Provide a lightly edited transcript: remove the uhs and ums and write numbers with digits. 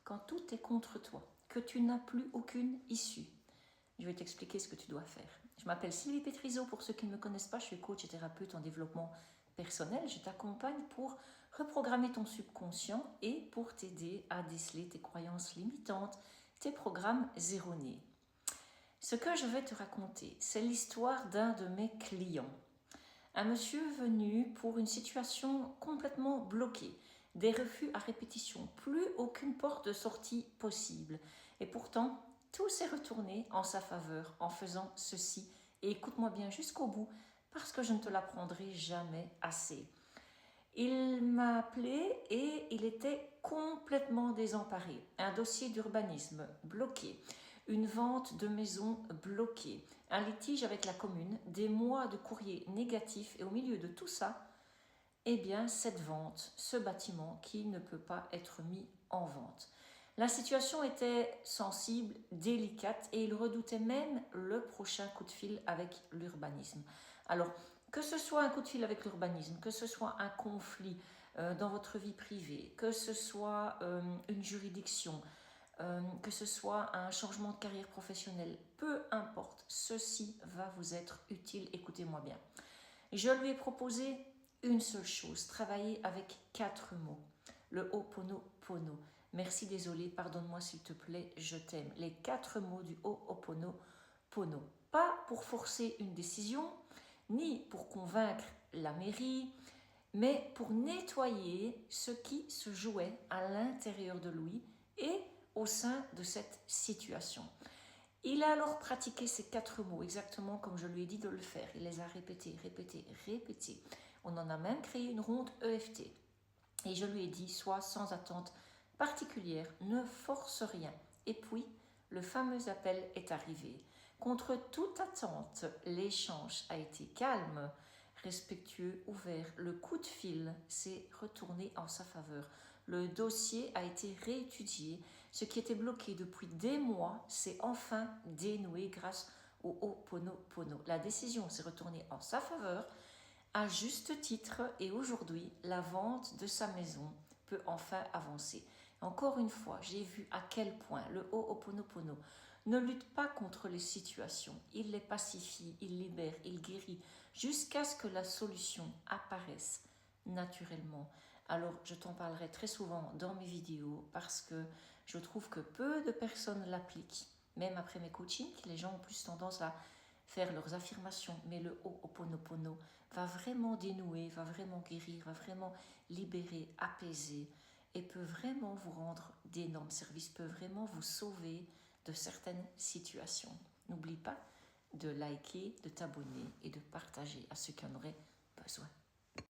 quand tout est contre toi, que tu n'as plus aucune issue, je vais t'expliquer ce que tu dois faire. Je m'appelle Sylvie Pétrizeau, pour ceux qui ne me connaissent pas, je suis coach et thérapeute en développement personnel. Je t'accompagne pour reprogrammer ton subconscient et pour t'aider à déceler tes croyances limitantes, tes programmes erronés. Ce que je vais te raconter, c'est l'histoire d'un de mes clients. Un monsieur venu pour une situation complètement bloquée, des refus à répétition, plus aucune porte de sortie possible. Et pourtant, tout s'est retourné en sa faveur en faisant ceci. Et écoute-moi bien jusqu'au bout, parce que je ne te l'apprendrai jamais assez. Il m'a appelé et il était complètement désemparé. Un dossier d'urbanisme bloqué, une vente de maison bloquée, un litige avec la commune, des mois de courrier négatifs et au milieu de tout ça, eh bien cette vente, ce bâtiment qui ne peut pas être mis en vente. La situation était sensible, délicate et il redoutait même le prochain coup de fil avec l'urbanisme. Alors, que ce soit un coup de fil avec l'urbanisme, que ce soit un conflit dans votre vie privée, que ce soit une juridiction, que ce soit un changement de carrière professionnelle, peu importe, ceci va vous être utile, écoutez-moi bien. Je lui ai proposé une seule chose, travailler avec 4 mots. Le Ho'oponopono. Merci, désolé, pardonne-moi s'il te plaît, je t'aime. Les 4 mots du Ho'oponopono. Pas pour forcer une décision, ni pour convaincre la mairie, mais pour nettoyer ce qui se jouait à l'intérieur de lui et au sein de cette situation. Il a alors pratiqué ces 4 mots exactement comme je lui ai dit de le faire. Il les a répétés, répétés, répétés. On en a même créé une ronde EFT. Et je lui ai dit, sois sans attente particulière, ne force rien. Et puis, le fameux appel est arrivé. Contre toute attente, l'échange a été calme, respectueux, ouvert. Le coup de fil s'est retourné en sa faveur. Le dossier a été réétudié. Ce qui était bloqué depuis des mois s'est enfin dénoué grâce au Ho'oponopono. La décision s'est retournée en sa faveur à juste titre et aujourd'hui, la vente de sa maison peut enfin avancer. Encore une fois, j'ai vu à quel point le Ho'oponopono ne lutte pas contre les situations. Il les pacifie, il libère, il guérit jusqu'à ce que la solution apparaisse naturellement. Alors, je t'en parlerai très souvent dans mes vidéos parce que je trouve que peu de personnes l'appliquent. Même après mes coachings, les gens ont plus tendance à faire leurs affirmations, mais le Ho'oponopono va vraiment dénouer, va vraiment guérir, va vraiment libérer, apaiser et peut vraiment vous rendre d'énormes services, peut vraiment vous sauver de certaines situations. N'oublie pas de liker, de t'abonner et de partager à ceux qui en auraient besoin.